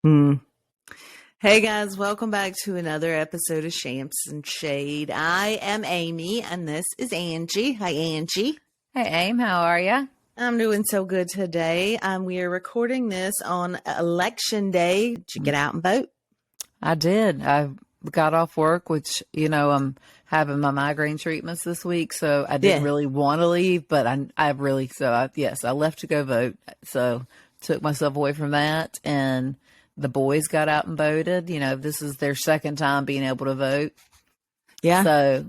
Hmm. Hey guys, welcome back to another episode of Shamps and Shade. I am Amy and this is Angie. Hi, Angie. Hey, Aim, how are you? I'm doing so good today. We are recording this on Election Day. Did you get out and vote? I did. I got off work, which, I'm having my migraine treatments this week, so I didn't Yeah. really want to leave, but yes, I left to go vote. So took myself away from that, and the boys got out and voted. This is their second time being able to vote. Yeah. So,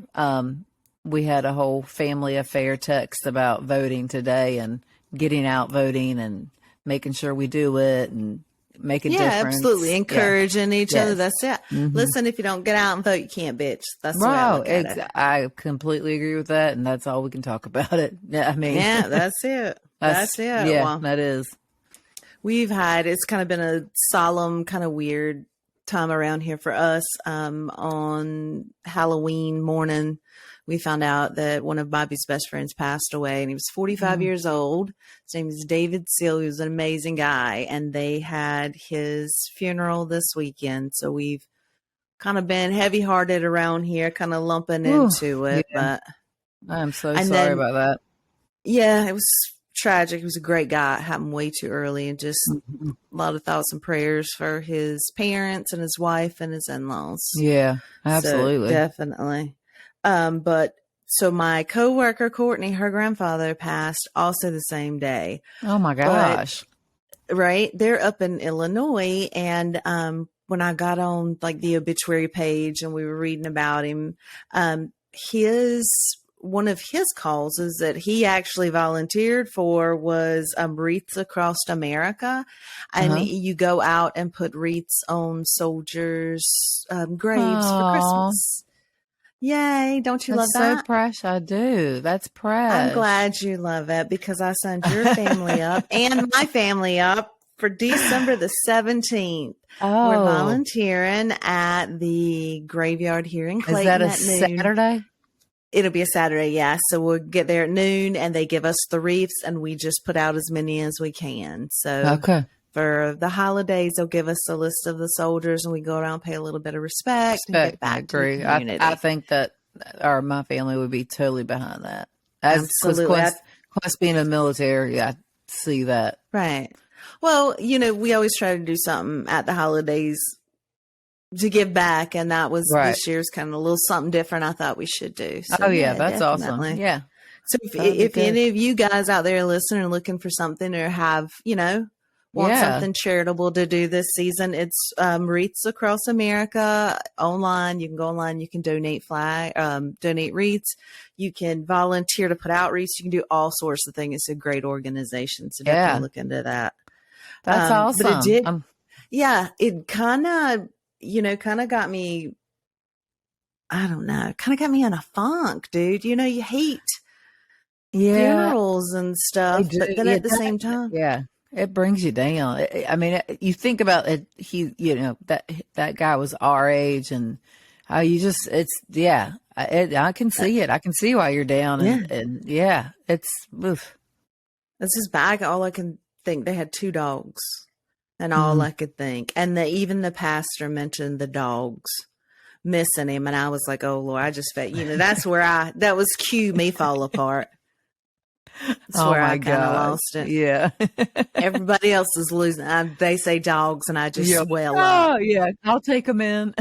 we had a whole family affair text about voting today and getting out voting and making sure we do it and make a difference. Absolutely. Encouraging each other. Yes. That's it. Mm-hmm. Listen, if you don't get out and vote, you can't bitch. That's the way I look at it. I completely agree with that, and that's all we can talk about it. Yeah, I mean, Yeah, that's it. That's it. Yeah, Well, that is. it's kind of been a solemn, kind of weird time around here for us. On Halloween morning, we found out that one of Bobby's best friends passed away, and he was 45 years old. His name is David Seal. He was an amazing guy, and they had his funeral this weekend. So we've kind of been heavy-hearted around here, kind of lumping into it. Yeah. But I'm so and sorry then, about that. yeah, it was tragic. He was a great guy. It happened way too early, and just a lot of thoughts and prayers for his parents and his wife and his in-laws. Yeah, So absolutely. definitely. But so my coworker Courtney, her grandfather passed also the same day. Oh my But gosh. right, they're up in Illinois, and when I got on like the obituary page and we were reading about him, his one of his causes that he actually volunteered for was Wreaths Across America. And Uh-huh. you go out and put wreaths on soldiers' graves for Oh, Christmas. Yay. Don't you love that's so that? fresh. I do. That's I'm fresh. glad you love it because I signed your family up and my family up for December the 17th. We're Oh, volunteering at the graveyard here in is that Clayton a at noon. Saturday? It'll be a Saturday, yeah. So we'll get there at noon and they give us the wreaths and we just put out as many as we can. So Okay. for the holidays, they'll give us a list of the soldiers and we go around, pay a little bit of respect and give Respect. I back to the agree. I community. think that my family would be totally behind that. As because Absolutely. Quest being in the military, I see that. Right. Well, we always try to do something at the holidays to give back, and that was Right. this year's kind of a little something different I thought we should do. So Oh yeah, yeah, that's awesome. definitely. Yeah, So that'd be if good. any of you guys out there listening and looking for something or have, want Yeah. something charitable to do this season, it's Wreaths Across America online. You can go online, you can donate donate wreaths. You can volunteer to put out wreaths. You can do all sorts of things. It's a great organization. So definitely Yeah. look into that. That's But it awesome. did, yeah, it kind of got me, I don't know, kind of got me in a funk, dude. You hate Yeah, funerals and they stuff, do. but then Yeah, at the same time, yeah, it brings you down. I mean, you think about it. That guy was our age, and how you just yeah. I can see it. I can see why you're down, yeah, and yeah, it's oof. this is back. All I can think, they had two dogs, and all Mm. I could think, and even the pastor mentioned the dogs missing him, and I was like, oh Lord, I just felt, that's where that was cue me fall apart. That's Oh where I my kind of gosh, lost it. yeah. Everybody else is losing. They say dogs, and I just Yeah. swell up. Oh yeah, I'll take them in.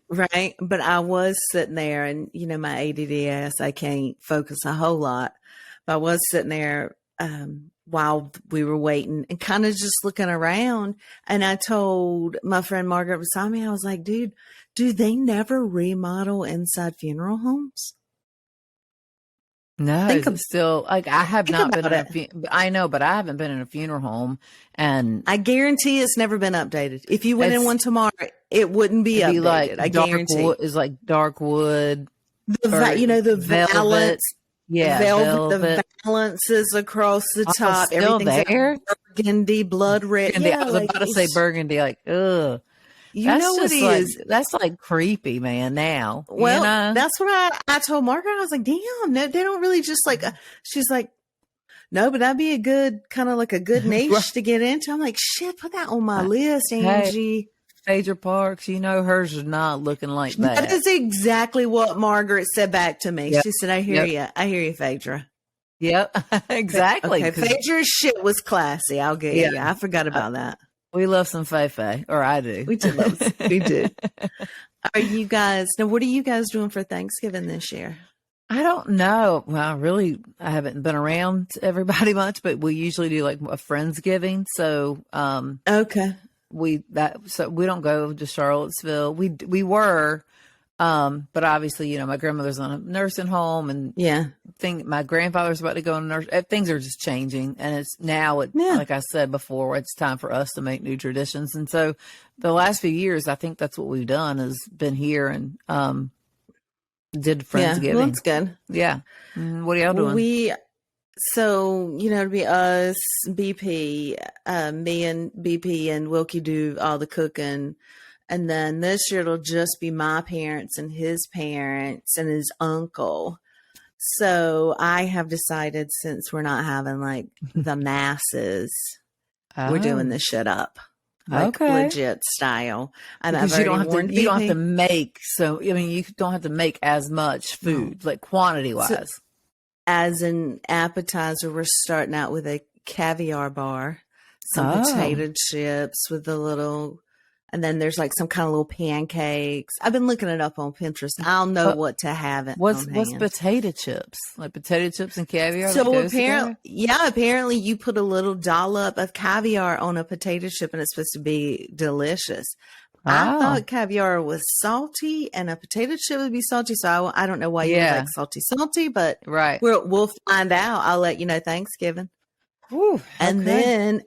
Right. But I was sitting there and, my ADDS, I can't focus a whole lot. But I was sitting there while we were waiting and kind of just looking around. And I told my friend Margaret beside me, I was like, dude, do they never remodel inside funeral homes? No, Think, is it still like I have think not been about in it. I know, but I haven't been in a funeral home, and I guarantee it's never been updated. If you went in it's one tomorrow, it wouldn't be it'd be like updated. I dark guarantee. wood is like dark wood or The velvet. valance, Yeah, the velvet. valances across the Oh, top, still everything's in there? a burgundy, blood red. Burgundy. I Yeah, was like about to say burgundy. Like, ugh, you know what is. that's like creepy, man. Now, Well, that's what I told Margaret. I was like, damn, no, they don't really just like. She's like, No, but that'd be a good kind of like a good niche to get into. I'm like, shit, put that on my list, Hey, Angie. Phaedra Parks, you know hers is not looking like That that. is exactly what Margaret said back to me. Yep. She said, I hear Yep. you. I hear you, Phaedra. Yep. Exactly. Okay, Because Phaedra's shit was classy. I'll get yeah, you. I forgot about that. we love some Fei, or I do. We did love. We did. Are you guys now? What are you guys doing for Thanksgiving this year? I don't know. Well, really, I haven't been around everybody much, but we usually do like a Friendsgiving. So, Okay. so we don't go to Charlottesville. We were, but obviously, you know, my grandmother's on a nursing home, and Yeah. my grandfather's about to go on nurse. Things are just changing, and it's now. Yeah. Like I said before, it's time for us to make new traditions. And so, the last few years, I think that's what we've done is been here and did Yeah. Well, Friendsgiving. that's good. Yeah. What are y'all doing? So, it'd be us, BP, me and BP and Wilkie do all the cooking. And then this year it'll just be my parents and his parents and his uncle. So I have decided since we're not having like the masses, we're doing Oh, this shit up. Like okay. legit style. And I've Because you don't already have to, warned you don't have to BP. make. So, I mean, you don't have to make as much food, like quantity So wise. as an appetizer, we're starting out with a caviar bar, some Oh, potato chips with a little, and then there's like some kind of little pancakes. I've been looking it up on Pinterest. I'll know but what to have it what's on what's hand. potato chips? Like potato chips and caviar that So goes apparently, together? apparently you put a little dollop of caviar on a potato chip and it's supposed to be delicious. I Oh, thought caviar was salty and a potato chip would be salty. So I don't know why you would yeah, like salty, but right. we'll find out. I'll let you know Thanksgiving. Whew, And okay. then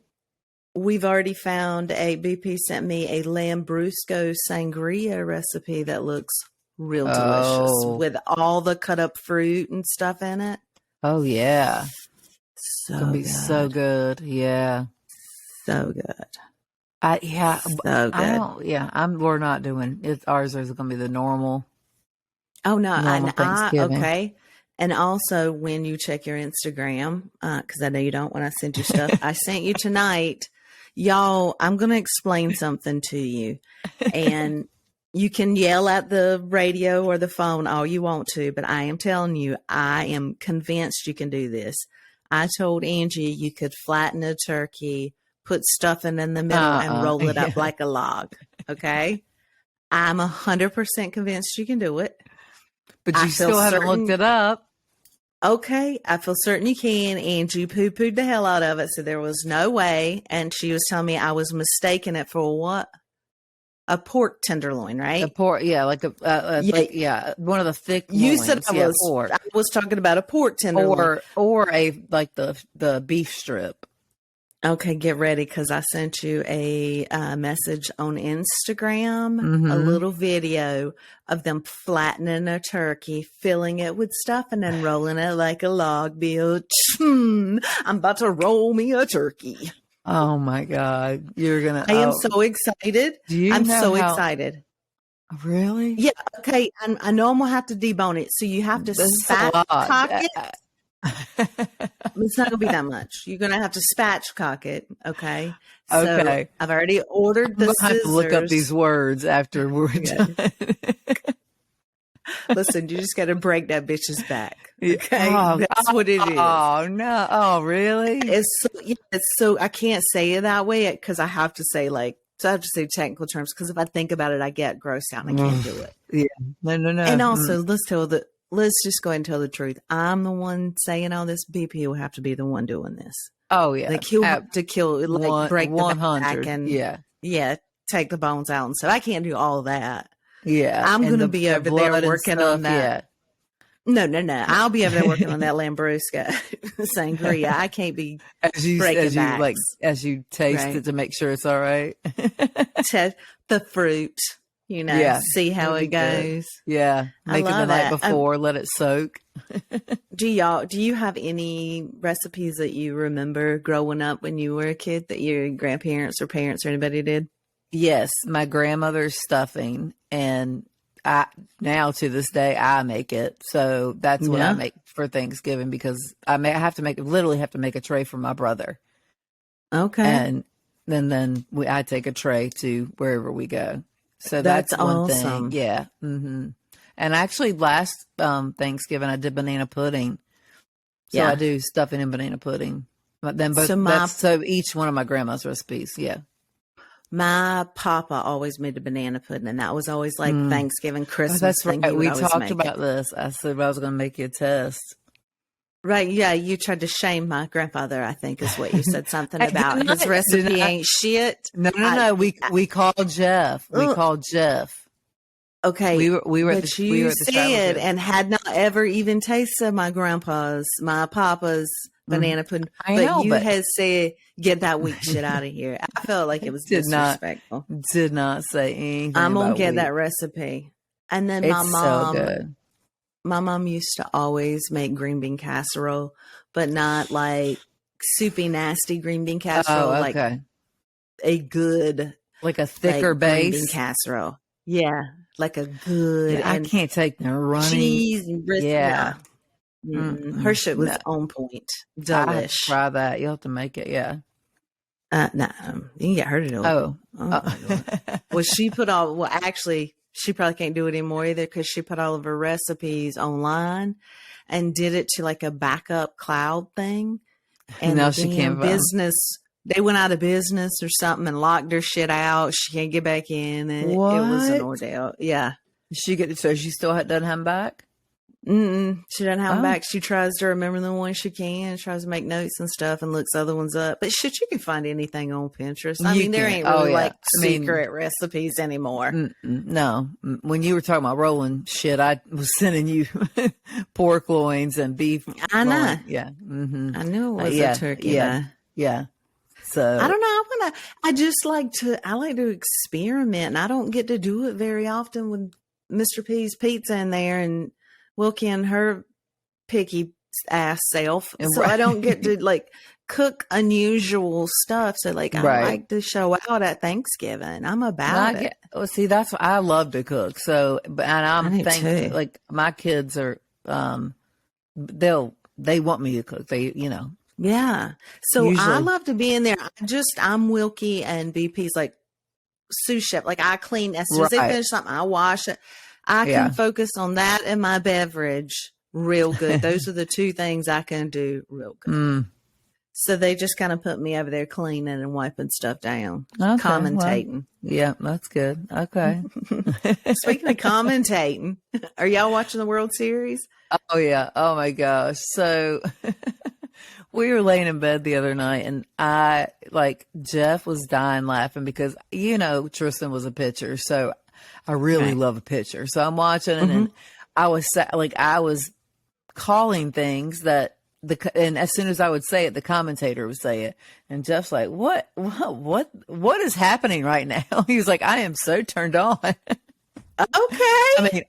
we've already found BP sent me a Lambrusco sangria recipe that looks real delicious Oh, with all the cut up fruit and stuff in it. oh yeah. Gonna So be so good. good. Yeah. So good. Yeah, So I good. don't, yeah, we're not doing it. Ours is gonna be the Oh no, normal and Thanksgiving. okay. And also when you check your Instagram, because I know you don't when I send you stuff, I sent you tonight. Y'all, I'm gonna explain something to you. And you can yell at the radio or the phone all you want to, but I am telling you, I am convinced you can do this. I told Angie you could flatten a turkey, put stuffing in the middle, and roll it up Yeah. like a log. Okay. I'm 100% convinced you can do it. But I you feel still haven't looked certain. it up. Okay, I feel certain you can. Angie poo pooed the hell out of it. So there was no way. And she was telling me I was mistaking it for what? A pork tenderloin, A right? pork, yeah, Yeah. yeah, one of the thick You said loins, yeah, I pork, was talking about a pork tenderloin. or a like the beef strip. Okay, get ready because I sent you a message on Instagram, a Mm-hmm. little video of them flattening a turkey, filling it with stuff, and then rolling it like a log, bitch. I'm about to roll me a turkey. Oh my God, you're gonna. I am Oh, so excited. do you I'm know so how? excited. Really? Yeah, okay. I know I'm gonna have to debone it. So you have to This is a lot. spatchcock it. It's not gonna be that much. You're gonna have to spatchcock it. Okay. So Okay, I've already ordered I'm the gonna have to look up scissors. these words after we're Yeah. done. Listen, you just gotta break that bitch's back. Yeah. Okay. Oh, That's what it is. oh no! Oh really? It's so I can't say it that way because I have to say so I have to say technical terms because if I think about it, I get grossed out and I can't do it. Yeah. No, no, no. And also, let's just go ahead and tell the truth. I'm the one saying all this. BP will have to be the one doing this. Oh yeah. Like he'll have to break the back 100. and Yeah. take the bones out. And so I can't do all of that. Yeah. I'm And going to be the over there blood and working stuff. on that. No. I'll be over there working on that Lambrusco sangria. I can't be breaking backs. As you taste Right. it to make sure it's all right. Test the fruit, Yeah. see how It'll it be good. goes. Yeah. I Make it the love night that. before, let it soak. Do you have any recipes that you remember growing up when you were a kid that your grandparents or parents or anybody did? Yes, my grandmother's stuffing, and now to this day, I make it. So that's what I Yeah. make for Thanksgiving, because I have to literally have to make a tray for my brother. Okay. And I take a tray to wherever we go. So That's that's one thing. awesome. Yeah. And actually last Thanksgiving I did banana pudding. So I Yeah. do stuffing and banana pudding. But then So that's so each one of my grandma's recipes. Yeah. my papa always made the banana pudding, and that was always like Thanksgiving, Oh, Christmas that's thing. right. He would We always talked make it. about this. I said I was going to make you a test. Right. Yeah. You tried to shame my grandfather, I think is what you said. Something I about did his not, recipe ain't shit. no, no, I, no. We called Jeff. We ugh. called Jeff. Okay. We were at But we you were at the travel said, show. and had not ever even tasted my papa's banana pudding, I but know, you but had said, get that weak shit out of here. I felt like it was did not disrespectful. did not say anything I'm gonna about get wheat. that recipe. And then It's so good. my mom used to always make green bean casserole, but not like soupy, nasty green bean casserole, Oh, like okay. a good, Like a thicker like green bean base. casserole. Yeah. Like a good, Yeah, I and can't take the runny. cheese and Yeah. nah. Her shit was No, on point. I have to Delish. try that. You'll have to make it. Yeah. Nah, you can get her to do it. Oh. Oh, my God. Well, actually, she probably can't do it anymore either because she put all of her recipes online and did it to like a backup cloud thing. And the Now she damn can't. business, they went out of business or something and locked her shit out. She can't get back in. It was an What? ordeal. Yeah. So she still doesn't have them back? She doesn't have them Oh, back. She tries to remember the one she can, tries to make notes and stuff and looks other ones up. But shit, you can find anything on Pinterest. I you mean, there can. ain't Oh, really yeah. like I mean, secret recipes anymore. no. When you were talking about rolling shit, I was sending you pork loins and beef I know. loin. Yeah. I knew it was a Yeah. turkey Yeah. though. Yeah. I So, don't know. I like to experiment, and I don't get to do it very often with Mr. P's pizza in there and Wilkie and her picky ass self. So I don't get right. to like cook unusual stuff. So like I Right. like to show out at Thanksgiving. I'm And I about it. get, well, see, that's what I love to cook. So, and I I'm do thankful, too. like my kids are, they want me to cook. Yeah. So I Usually, love to be in there. I'm Wilkie and BP's like sous chef. Like I clean as soon as they right. finish something, I wash it. I can Yeah. focus on that and my beverage real good. Those are the two things I can do real good. Mm. So they just kind of put me over there cleaning and wiping stuff down, Okay. Well, commentating. yeah, that's good. Okay. Speaking of commentating, are y'all watching the World Series? Oh yeah. Oh my gosh. So we were laying in bed the other night and Jeff was dying laughing because Tristan was a pitcher. So I really Right. love a pitcher. So I'm watching and I was calling things and as soon as I would say it, the commentator would say it. And Jeff's like, what is happening right now? He was like, I am so turned on. Okay. I mean,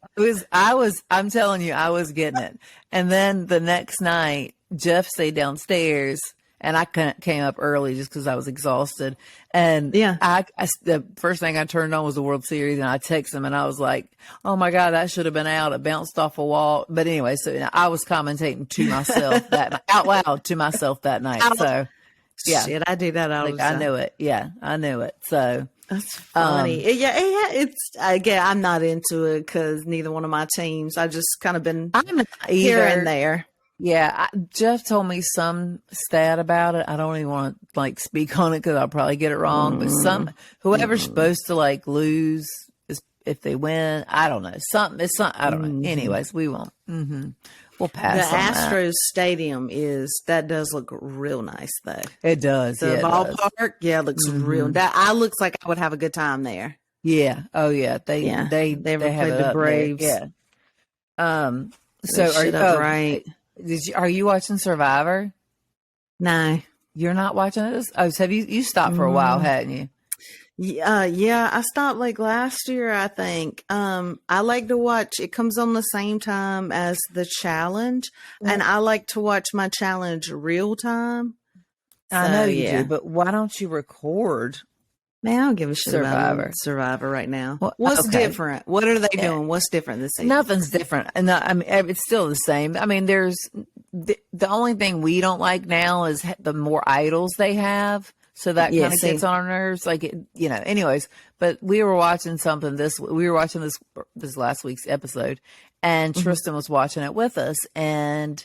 I'm telling you, I was getting it. And then the next night, Jeff stayed downstairs and I came up early just because I was exhausted. And Yeah. the first thing I turned on was the World Series and I texted him and I was like, oh my God, that should have been out. It bounced off a wall. But anyway, so I was commentating to myself out loud to myself that night. So yeah, Shit, I do that all the I time. knew it. Yeah, I knew it. So That's funny. Yeah, it's again. I'm not into it because neither one of my teams. I just kind of been I'm not here and either. there. Yeah, Jeff told me some stat about it. I don't even want to speak on it because I'll probably get it wrong. But whoever's supposed to lose is if they win. I don't know. It's something. I don't know. Anyways, we won't. We'll The pass on that. Astros stadium that does look real nice though. It does. The Yeah, it does. ballpark, yeah, looks real. That I looks like I would have a good time there. Yeah. Oh yeah. They Yeah, they they ever they have played it the up there. Braves? Yeah. So That shit up right? are you watching Survivor? No. You're not watching this? Oh, so have you stopped for a while, hadn't you? Yeah, I stopped last year, I think. I like to watch, it comes on the same time as the challenge, and I like to watch my challenge real time. I So, know you yeah. do, but why don't you record Man, I don't give a shit Survivor. about Survivor right now. Well, What's okay. different? What are they doing? What's different this season? Nothing's different. And I mean, it's still the same. I mean, there's the only thing we don't like now is the more idols they have. So that kind of gets on our nerves. Like, anyways, but we were watching something we were watching this last week's episode, and Tristan was watching it with us, and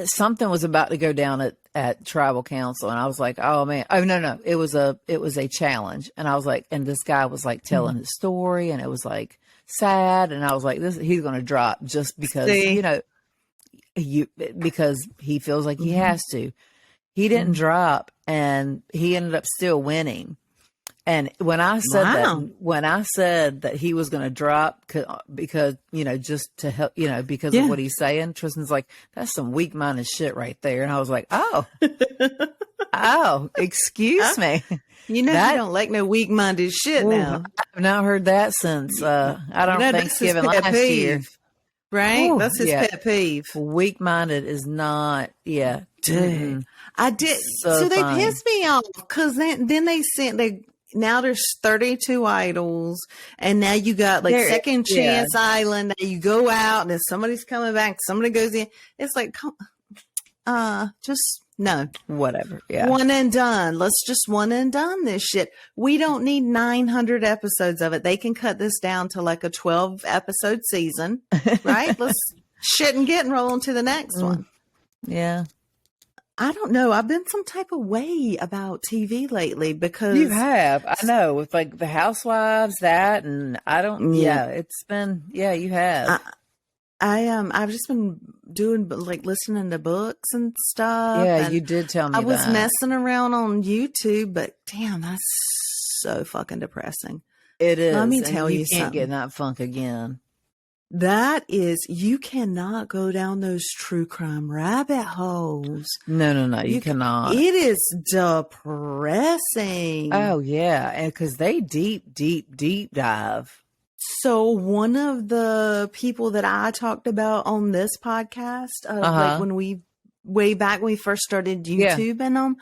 something was about to go down at tribal council, and I was like, oh man, oh no, it was a challenge, and I was like, and this guy was like telling his story, and it was like sad, and I was like, he's going to drop just because because he feels like he has to. He didn't drop, and he ended up still winning. And when I said that he was going to drop because, just to help, because of what he's saying, Tristan's like, that's some weak-minded shit right there. And I was like, oh, excuse me. You don't like no weak-minded shit now. I've not heard that since, I don't know, Thanksgiving last year. Right? Ooh, that's his pet peeve. Weak-minded is not, Dude. I did. So they pissed me off because then now there's 32 idols, and now you got like Second Chance Island. That you go out and then somebody's coming back, somebody goes in. It's like, just no, whatever. Yeah, one and done. Let's just one and done this shit. We don't need 900 episodes of it. They can cut this down to like a 12 episode season, right? Let's shit and get and roll on to the next one. Yeah. I don't know. I've been some type of way about TV lately because you have. I know, with like the Housewives, that, and I don't. Yeah, it's been. Yeah, you have. I've just been doing like listening to books and stuff. Yeah, and you did tell me. I was messing around on YouTube, but damn, that's so fucking depressing. It is. Let me tell you, you can't get in that funk again. That is, you cannot go down those true crime rabbit holes. No, you cannot. It is depressing. Oh, yeah. And because they deep dive. So one of the people that I talked about on this podcast, like way back when we first started YouTube and them,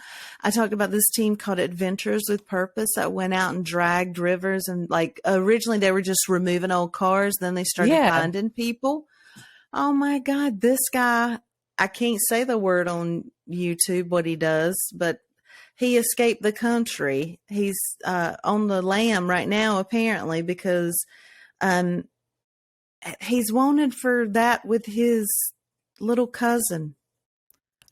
I talked about this team called Adventures with Purpose that went out and dragged rivers, and like originally they were just removing old cars, then they started finding people. Oh my God, this guy, I can't say the word on YouTube what he does, but he escaped the country. He's on the lam right now apparently because he's wanted for that with his little cousin.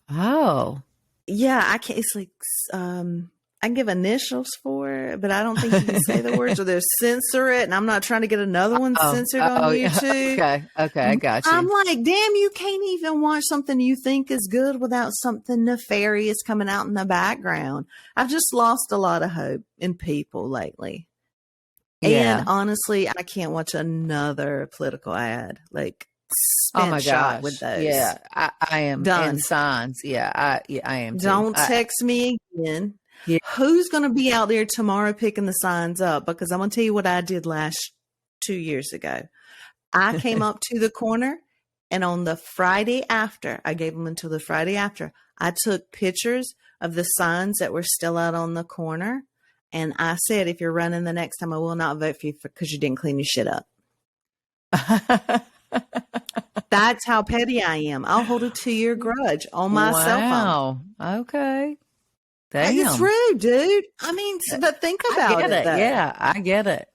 Oh, yeah. I can't. It's like I can give initials for it, but I don't think you can say the words or they'll censor it. And I'm not trying to get another one censored on YouTube. Okay, I got you. I'm like, damn, you can't even watch something you think is good without something nefarious coming out in the background. I've just lost a lot of hope in people lately. Yeah. And honestly, I can't watch another political ad. Like, oh my gosh, with those. Yeah, I am done. And signs. Yeah, I am. Don't text me again. Yeah. Who's going to be out there tomorrow picking the signs up? Because I'm going to tell you what I did 2 years ago. I came up to the corner, and on the Friday after, I gave them until the Friday after, I took pictures of the signs that were still out on the corner. And I said, if you're running the next time, I will not vote for you because you didn't clean your shit up. That's how petty I am. I'll hold a 2-year grudge on my cell phone. Okay. Damn. It's rude, dude. I mean, but think about it. Yeah, I get it.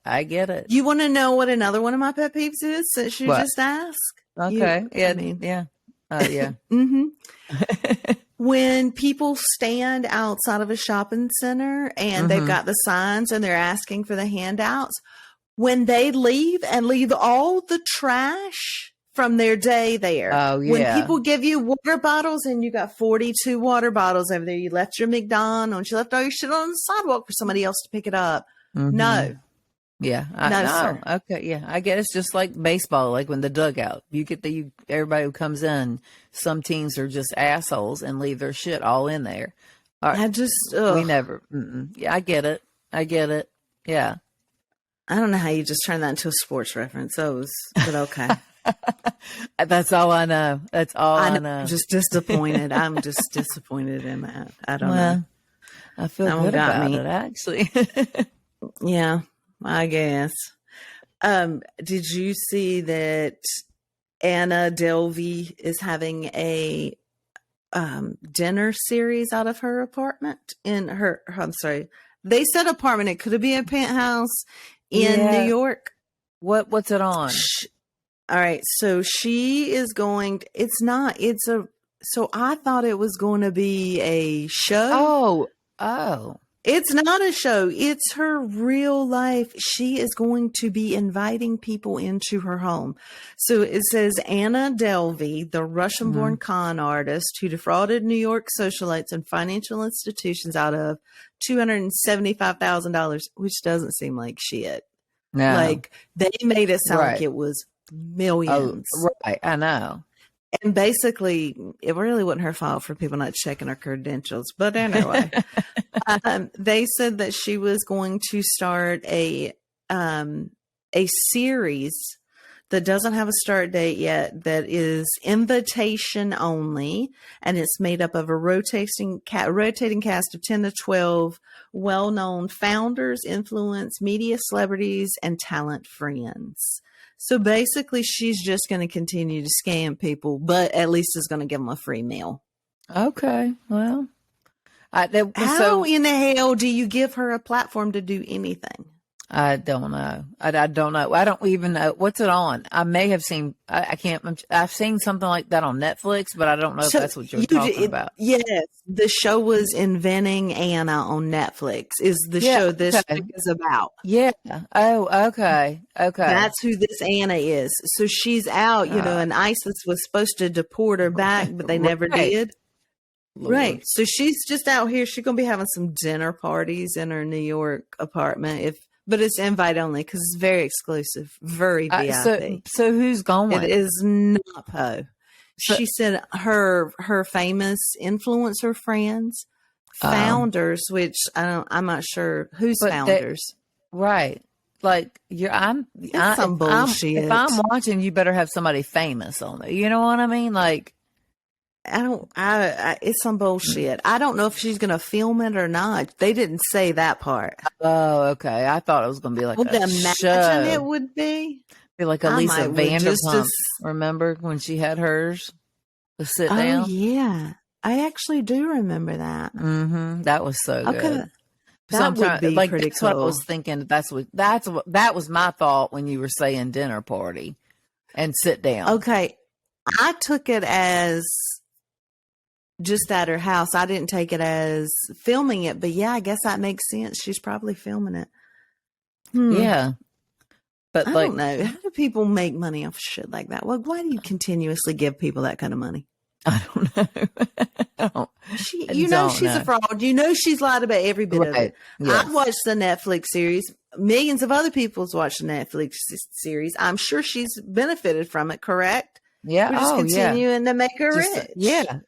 You want to know what another one of my pet peeves is since you just asked? Okay. Yeah. Mm-hmm. When people stand outside of a shopping center and they've got the signs and they're asking for the handouts, when they leave and leave all the trash from their day there. Oh, yeah. When people give you water bottles and you got 42 water bottles over there, you left your McDonald's, you left all your shit on the sidewalk for somebody else to pick it up. No. Yeah. Sir. Okay. Yeah. I get it's just like baseball, like when the dugout, you get everybody who comes in, some teams are just assholes and leave their shit all in there. We never, yeah, I get it. Yeah. I don't know how you just turned that into a sports reference. But okay. That's all I know. That's all I know. I'm just disappointed. I'm just disappointed in that. I don't know. I feel That one good got about me. it, actually. Yeah, I guess. Did you see that Anna Delvey is having a dinner series out of her apartment in her, I'm sorry, they said apartment. It could be a penthouse in New Yeah. York. What's it on? All right. So she is going, it's not, it's a, so I thought it was going to be a show. Oh. It's not a show. It's her real life. She is going to be inviting people into her home. So it says Anna Delvey, the Russian born con artist who defrauded New York socialites and financial institutions out of $275,000, which doesn't seem like shit. No. Like they made it sound like Right. it was Oh, millions. right. I know. And basically, it really wasn't her fault for people not checking her credentials. But anyway, they said that she was going to start a series that doesn't have a start date yet, that is invitation only, and it's made up of a rotating cast of 10 to 12 well-known founders, influence, media celebrities, and talent friends. So basically, she's just going to continue to scam people, but at least is going to give them a free meal. Okay. Well, How in the hell do you give her a platform to do anything? I don't know. I don't know. I don't even know what's it on. I may have seen. I can't. I've seen something like that on Netflix, but I don't know if that's what you're talking about. Yes, the show was Inventing Anna on Netflix. Is the show this is about? Yeah. Oh, okay. Okay. That's who this Anna is. So she's out, and ISIS was supposed to deport her back, but they never did. Lord. Right. So she's just out here. She's going to be having some dinner parties in her New York apartment. But it's invite only because it's very exclusive, very VIP. So who's going? It is not Poe. She said her famous influencer friends, founders, which I'm not sure who's founders. Right. Like some bullshit. If I'm watching, you better have somebody famous on it. You know what I mean? Like, it's some bullshit. I don't know if she's going to film it or not. They didn't say that part. Oh, okay. I thought it was going to be like a show. Imagine it would be like Lisa Vanderpump. Remember when she had hers? The sit down. Oh yeah, I actually do remember that. Mm-hmm. That was so good. That would be like pretty that's cool. what I was thinking. That was my thought when you were saying dinner party and sit down. Okay, I took it as just at her house. I didn't take it as filming it, but yeah, I guess that makes sense. She's probably filming it. Yeah. But I don't know. How do people make money off shit like that? Well, why do you continuously give people that kind of money? I don't know. She's a fraud. You know she's lied about every bit of it. Yes. I've watched the Netflix series. Millions of other people's watched the Netflix series. I'm sure she's benefited from it, correct? Yeah. We're just continuing to make her rich. Yeah.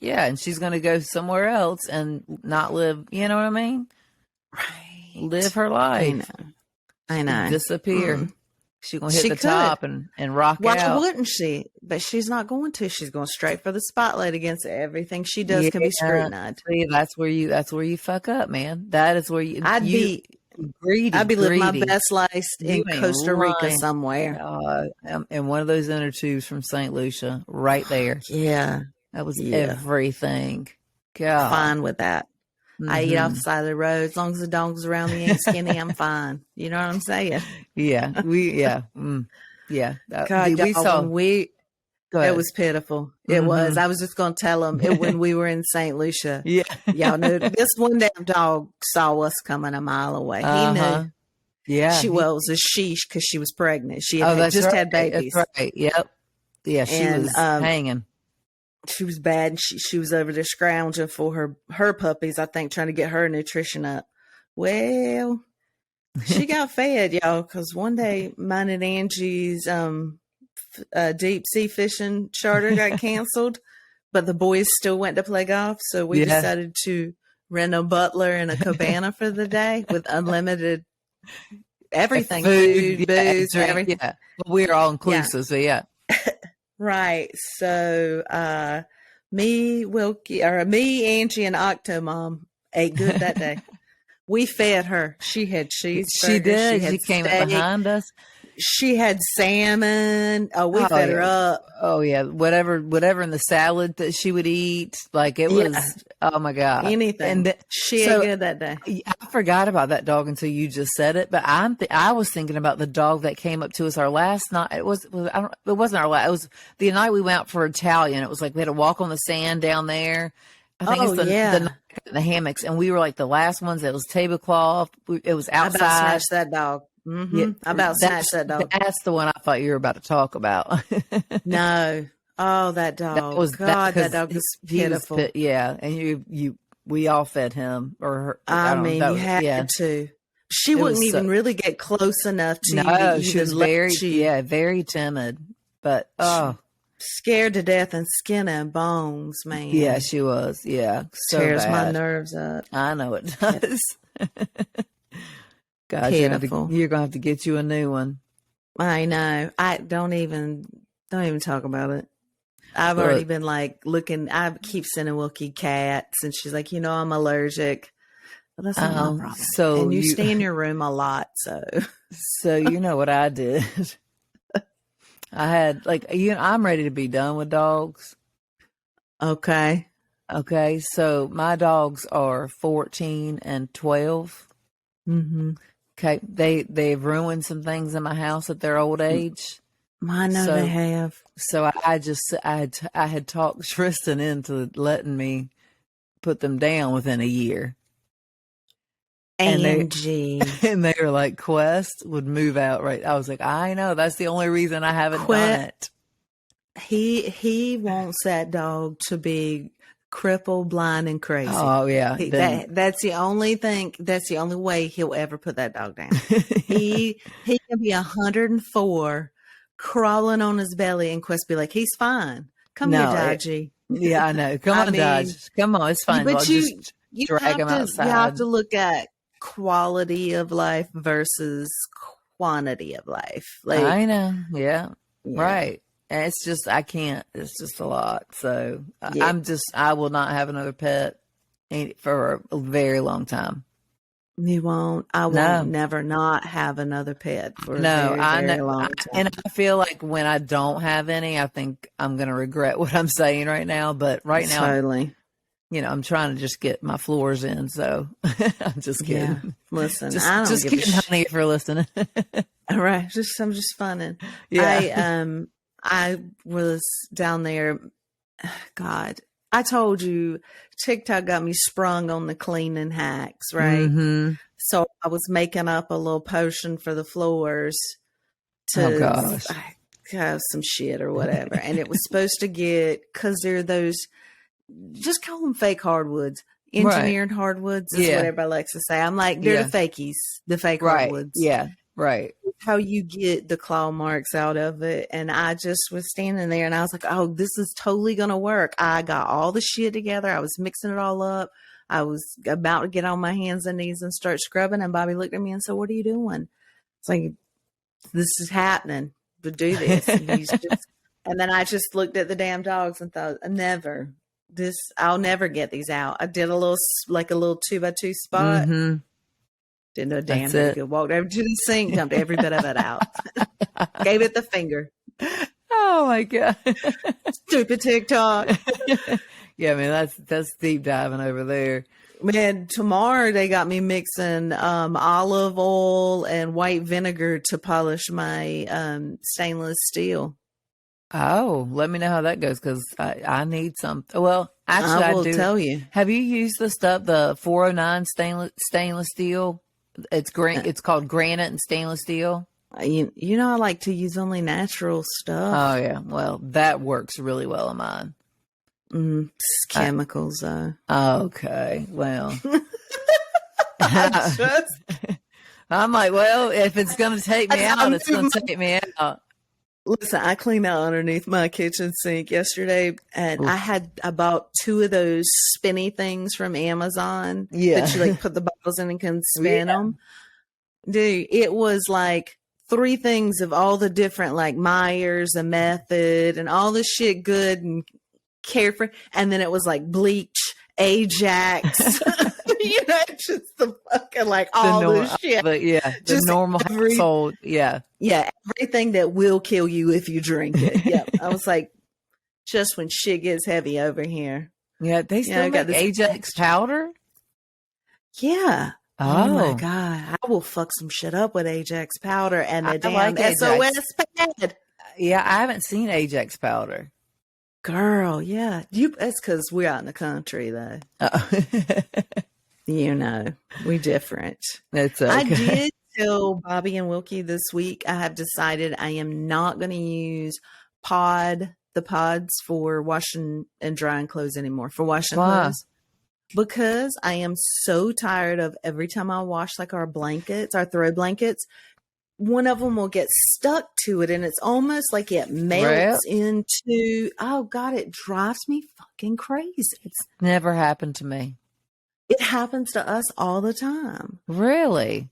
And she's going to go somewhere else and not live. You know what I mean? Right. Live her life. I know. Disappear. She's going to hit the top and rock out. Why wouldn't she? But she's not going to. She's going straight for the spotlight against everything she does can be scrutinized. See, that's where you fuck up, man. That is where I'd be greedy. I'd be living my best life in Costa Rica somewhere. In one of those inner tubes from St. Lucia, right there. Yeah. That was everything. God. Fine with that. Mm-hmm. I eat off the side of the road. As long as the dogs around me ain't skinny, I'm fine. You know what I'm saying? Yeah. God, we saw. It was pitiful. It was. I was just going to tell them when we were in St. Lucia. Yeah. Y'all knew this one damn dog saw us coming a mile away. He knew. Yeah. It was a sheesh because she was pregnant. She had had babies. That's right. Yep. Yeah. She was hanging. She was bad. She was over there scrounging for her puppies, I think, trying to get her nutrition up. Well, she got fed, y'all, because one day mine and Angie's deep sea fishing charter got canceled, but the boys still went to play golf. So we decided to rent a butler and a cabana for the day with unlimited everything, food, booze, everything. Yeah. We're all inclusive, so yeah. Right. So me, Angie, and Octomom ate good that day. We fed her. She had cheeseburgers. She did. She had She came up steak. behind us. She had salmon. Oh, we Oh fed her yeah. up. Oh yeah. Whatever in the salad that she would eat. Like it Yeah, was, oh my God. anything. She ate So good that day. I forgot about that dog until you just said it, but I was thinking about the dog that came up to us our last night. It wasn't our last. It was the night we went out for Italian. It was like we had to walk on the sand down there. I think Oh, it's the yeah. night we got in the hammocks, and we were like the last ones. It was tablecloth. It was I about outside. snatched that dog. Yeah, I about snatched that dog. that's the one I thought you were about to talk about. No. Oh, that That dog. was God, that 'cause dog was he was pitiful. yeah, and we all fed him or her. I don't know. mean, That you was, had yeah. to. She It wouldn't was even really get close enough to you to no, she even was let very you. very timid. But oh Scared to death and skin and bones, yeah, man. she was. Yeah, so Tears my bad. nerves up. I know it does. God, Pitiful. you're gonna have to get you a new one. I know. I don't even talk about it. I've already Look, been like looking. I keep sending Wilkie cats, and she's like, I'm allergic. But that's not my problem. so And you stay in your room a lot, so you know what I did? I had I'm ready to be done with dogs. okay. Okay, so my dogs are 14 and 12. Mm-hmm. Okay, they've ruined some things in my house at their old age. I know So they have. so I had talked Tristan into letting me put them down within a year. And Angie. and they were like, Quest would move out right. I was like, I know, that's the only reason I haven't done it. He wants that dog to be crippled, blind, and crazy. Oh yeah. That's the only thing. That's the only way he'll ever put that dog down. he can be 104, crawling on his belly, and Quest be like, he's fine. Come here, Dodgy. Yeah, I know. Come on, Dodge. Come on, it's fine. But just drag him outside. You have to look at quality of life versus quantity of life. Like, I know. Yeah. Right. And it's just, I can't, it's just a lot. So I will not have another pet for a very long time. You won't. I won't never not have another pet for a very long time. And I feel like when I don't have any, I think I'm going to regret what I'm saying right now. But right now, totally. I'm trying to just get my floors in. So I'm just kidding. Yeah. Listen, just, I don't just give kidding, honey, if you're listening. All right. I'm just funning. Yeah. I was down there. God, I told you TikTok got me sprung on the cleaning hacks, right? Mm-hmm. So I was making up a little potion for the floors to have some shit or whatever. And it was supposed to because they're those, just call them fake hardwoods. Engineered hardwoods is what everybody likes to say. I'm like, they're the fakies, the fake hardwoods. Yeah, right. How you get the claw marks out of it. And I just was standing there and I was like, oh, this is totally going to work. I got all the shit together. I was mixing it all up. I was about to get on my hands and knees and start scrubbing. And Bobby looked at me and said, what are you doing? It's like, this is happening to do this. And then I just looked at the damn dogs and thought, I'll never get these out. I did a little 2x2 spot. Mm-hmm. Didn't know a damn thing. Good. Walked over to the sink, dumped every bit of it out. Gave it the finger. Oh my God. Stupid TikTok. Yeah, man, that's deep diving over there. Man, tomorrow they got me mixing olive oil and white vinegar to polish my stainless steel. Oh, let me know how that goes because I need some. Well, actually, I will tell you. Have you used the 409 stainless steel? It's it's called granite and stainless steel. I like to use only natural stuff. Oh yeah, well that works really well on mine. It's chemicals, though. Okay, well, I'm like, well, if it's gonna take me out, it's gonna take me out. Listen, I cleaned out underneath my kitchen sink yesterday, and I bought 2 of those spinny things from Amazon that you put the bottles in and can spin them. Dude, it was like 3 things of all the different Myers and Method and all the shit good and carefree, and then it was like bleach, Ajax. Just the fucking like The all normal, this shit. but yeah, the Just normal household. Yeah. yeah, everything that will kill you if you drink it. Yeah. I was like, just when shit gets heavy over here. Yeah. They still I got make this Ajax powder. Yeah. Oh my Oh, God. I will fuck some shit up with Ajax powder and I the damn like Ajax. SOS pad. Yeah. I haven't seen Ajax powder. Girl, yeah. It's because we're out in the country though. Oh. We different. That's I okay. did tell Bobby and Wilkie this week, I have decided I am not going to use the pods for washing and drying clothes anymore, for washing Wow. clothes. Because I am so tired of every time I wash like our blankets, our throw blankets, one of them will get stuck to it and it's almost like it melts into, oh God, it drives me fucking crazy. It's never happened to me. It happens to us all the time. Really?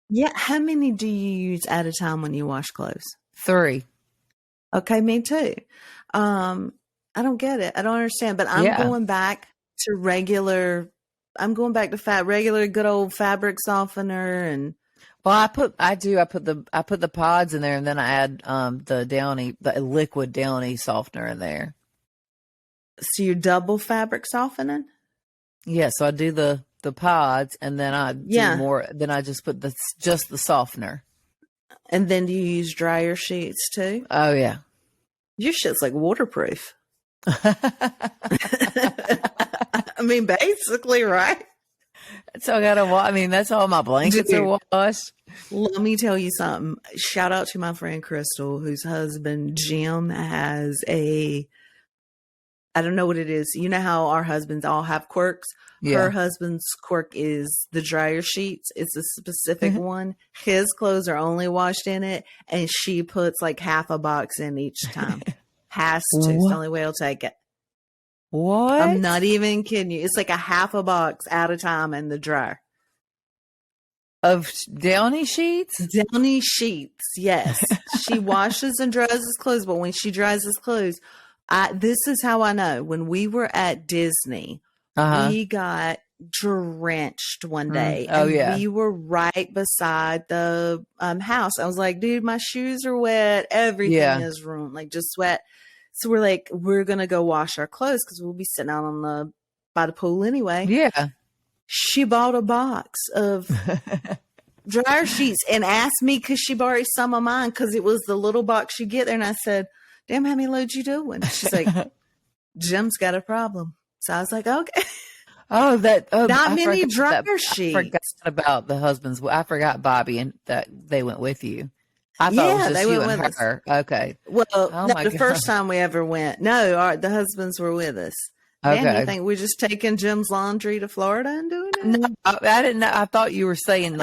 Yeah. How many do you use at a time when you wash clothes? 3. Okay, me too. I don't get it. I don't understand, but I'm going back to regular good old fabric softener. And well, I put the pods in there, and then I add the liquid Downy softener in there. So you're double fabric softening? Yeah, so I do the pods, and then I do more. Then I just put just the softener. And then do you use dryer sheets too? Oh yeah, your shit's like waterproof. I mean, basically, right? So I gotta. I mean, that's all my blankets are washed. Let me tell you something. Shout out to my friend Crystal, whose husband Jim has I don't know what it is. You know how our husbands all have quirks? Yeah. Her husband's quirk is the dryer sheets. It's a specific one. His clothes are only washed in it, and she puts like half a box in each time. Has to. It's the only way he'll take it. What? I'm not even kidding you. It's like a half a box at a time in the dryer. Of Downy sheets? Downy sheets, yes. She washes and dries his clothes, but when she dries his clothes, this is how I know. When we were at Disney, we got drenched one day. We were right beside the house. I was like, dude, my shoes are wet. Everything is ruined, like just wet. So we're like, we're going to go wash our clothes because we'll be sitting out by the pool anyway. Yeah. She bought a box of dryer sheets and asked me because she borrowed some of mine because it was the little box you get there. And I said, damn, how many loads you doing? She's like, Jim's got a problem. So I was like, okay. Not many dryer sheets. I forgot about the husbands. I forgot Bobby and that they went with you. I thought it was just you and her. Okay. Well, the first time we ever went, the husbands were with us. Okay. Man, you think we're just taking Jim's laundry to Florida and doing it? No, I didn't know. I thought you were saying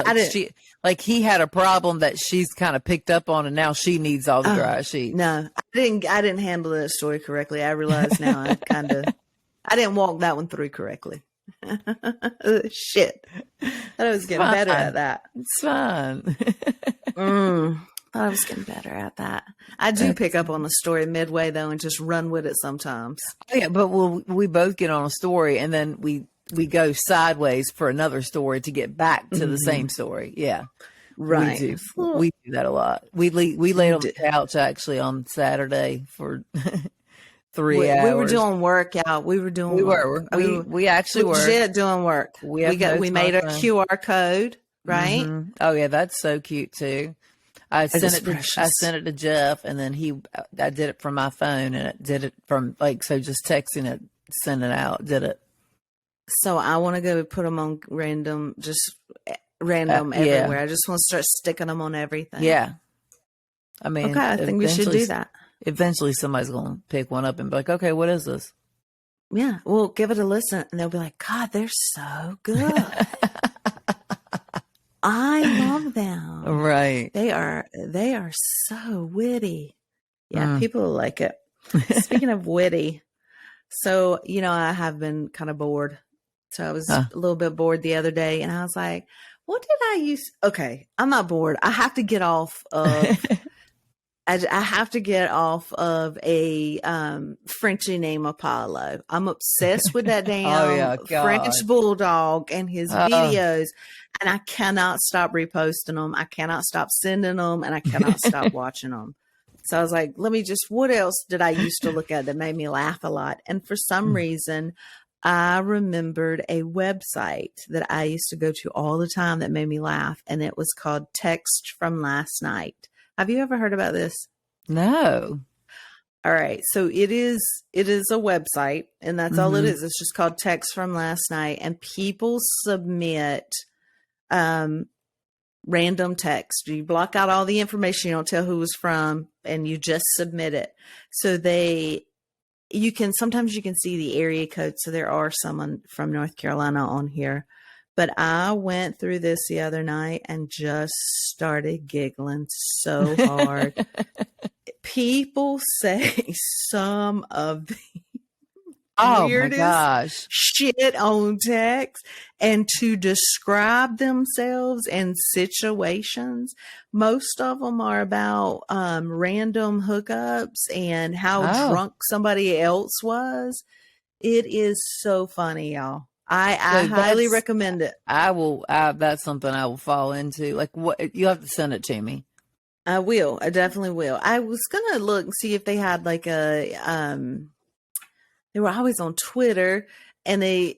he had a problem that she's kind of picked up on, and now she needs all the dry sheets. No, I didn't handle that story correctly. I realize now I didn't walk that one through correctly. Shit. I was getting better at that. It's fine. I was getting better at that. I do pick up on a story midway though and just run with it sometimes. Yeah, but we both get on a story and then we go sideways for another story to get back to the same story. Yeah. Right. We do that a lot. We laid on the couch actually on Saturday for 3 hours. We were doing workout. We were. We actually were. Legit doing work. We made a QR code, right? Mm-hmm. Oh yeah, that's so cute too. I sent it to Jeff, and then I did it from my phone, and it did it from just texting it, sending it out, did it. So I want to go put them on random everywhere. I just want to start sticking them on everything. Yeah. I mean, okay, I think we should do that. Eventually somebody's going to pick one up and be like, okay, what is this? Yeah. Well, give it a listen, and they'll be like, God, they're so good. I love them. Right. They are so witty. Yeah, people like it. Speaking of witty, so, I have been kind of bored. So I was a little bit bored the other day and I was like, what did I use? Okay, I'm not bored. I have to get off of I have to get off of a Frenchie named Apollo. I'm obsessed with that Oh damn yeah, French God. bulldog and his Oh, videos, and I cannot stop reposting them. I cannot stop sending them, and I cannot stop watching them. So I was like, let me just, what else did I used to look at that made me laugh a lot? And for some reason, I remembered a website that I used to go to all the time that made me laugh, and it was called Text from Last Night. Have you ever heard about this? no. All right. So it is a website, and that's all it Mm-hmm. is. It's just called Text from Last Night, and people submit um random text. You block out all the information, you don't tell who it was from, and you just submit it. So you can sometimes you can see the area code. So there are someone from North Carolina on here. But I went through this the other night and just started giggling so hard. People say some of the Oh my weirdest gosh. shit on text, and to describe themselves and situations. Most of them are about random hookups and how Oh, drunk somebody else was. It is so funny, y'all. I so highly that's recommend it. that's something I will fall into. Like what you have to send it to me. I will. I definitely will. I was gonna look and see if they had like they were always on Twitter, and I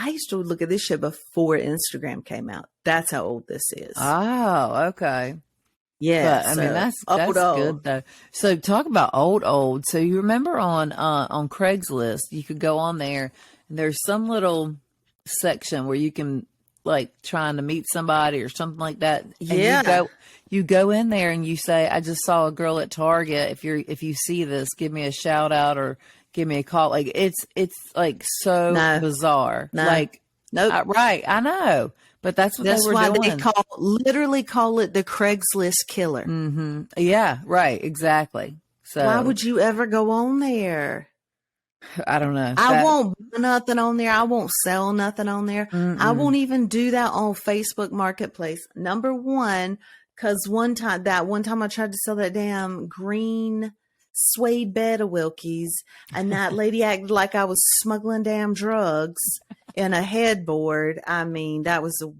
used to look at this shit before Instagram came out. That's how old this is. Oh, okay. Yeah, But I mean so that's old. good though. So talk about old. So you remember on Craigslist, you could go on there and there's some little section where you can like trying to meet somebody or something like that. And Yeah. you go in there and you say, I just saw a girl at Target. If you see this, give me a shout out or give me a call. Like it's like so No, bizarre. no, Like nope. right, I know. But that's what they That's were why they doing. literally call it the Craigslist killer. Hmm. Yeah, right, exactly. Why So would you ever go on there? I don't know I that. won't buy nothing on there. I won't sell nothing on there. I Mm-mm. won't even do that on Facebook Marketplace. Number one, because one time I tried to sell that damn green suede bed of Wilkie's, and that lady acted like I was smuggling damn drugs in a headboard. I mean, that was the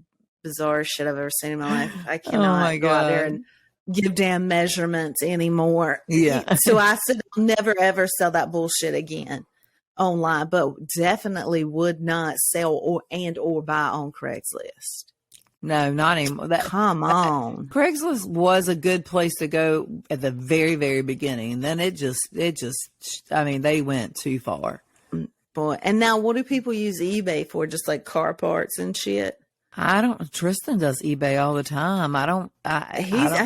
bizarrest shit I've ever seen in my life. I Oh my cannot go out there God. and give damn measurements anymore. Yeah. So I said, I'll never ever sell that bullshit again online, but definitely would not sell or buy on Craigslist. No, not anymore. Come on. Craigslist was a good place to go at the very, very beginning. Then I mean, they went too far. Boy. And now what do people use eBay for? Just like car parts and shit? I don't, Tristan does eBay all the time. I don't,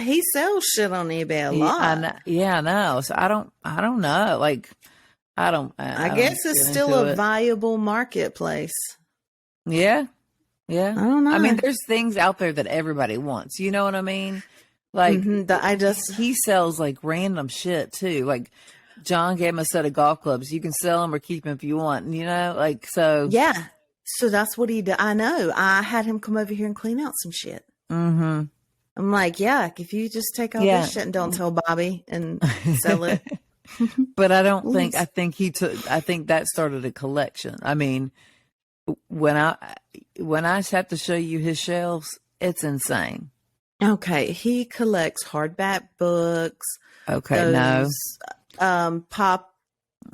He sells shit on eBay a lot. yeah, I know. So I don't know. Like, I I guess don't it's get still into a it. viable marketplace. Yeah. Yeah. I don't I mean, know. there's things out there that everybody wants. You know what I mean? Like I just he sells like random shit too. Like John gave him a set of golf clubs. You can sell them or keep them if you want. You know, like so. yeah. So that's what he did. I know. I had him come over here and clean out some shit. Mm-hmm. I'm like, yeah, if you just take all Yeah. this shit and don't tell Bobby and sell it. But I don't think. Please. I think that started a collection. I mean, when I have to show you his shelves, it's insane. Okay, he collects hardback books, Okay, no, those pop,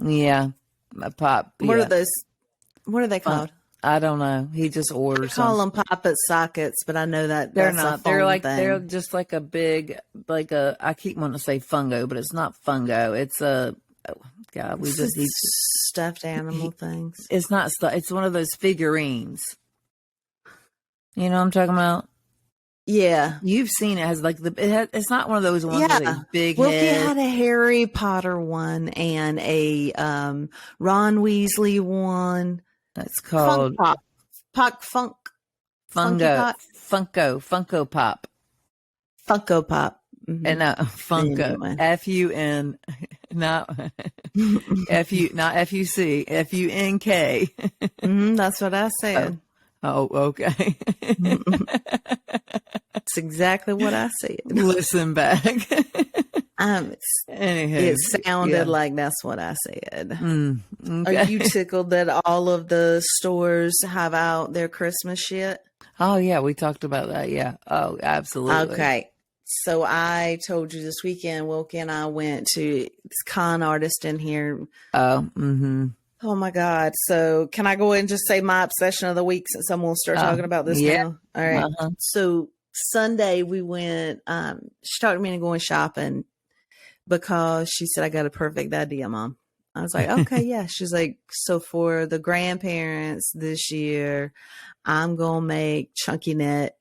yeah, my pop, what are yeah, those? What are they called? I don't know. He just They orders call them. them poppet sockets, but I know that They're that's a not. They're foam like they're thing. just like a big like a. I keep wanting to say fungo, but it's not fungo. It's a. Oh, God, we It's just just stuffed animal things. it's not stuff. It's one of those figurines. You know what I'm talking about? Yeah. You've seen it. Has like it's not one of those ones with Yeah. a big Wilkie head. had a Harry Potter one and a Ron Weasley one. That's Funk called Pop. Funky Fungo, Pot. Funko Pop. Funko Pop. And Funko, Anyway. Fun, not not FUC, FUNK. That's what I said. Oh, okay. That's exactly what I said. Listen back. It Anywho, sounded yeah. like that's what I said. Are Okay. you tickled that all of the stores have out their Christmas shit? Oh yeah, we talked about that. Yeah. Oh, absolutely. Okay. So I told you this weekend, Wilkie and I went to this con artist in here. Oh, mm-hmm. Oh my God. So can I go ahead and just say my obsession of the week since I'm going to start Oh, talking about this yeah. now? All right. Uh-huh. So Sunday we went, she talked me into going shopping because she said, I got a perfect idea, Mom. I was like, okay, yeah. She's like, so for the grandparents this year, I'm going to make chunky net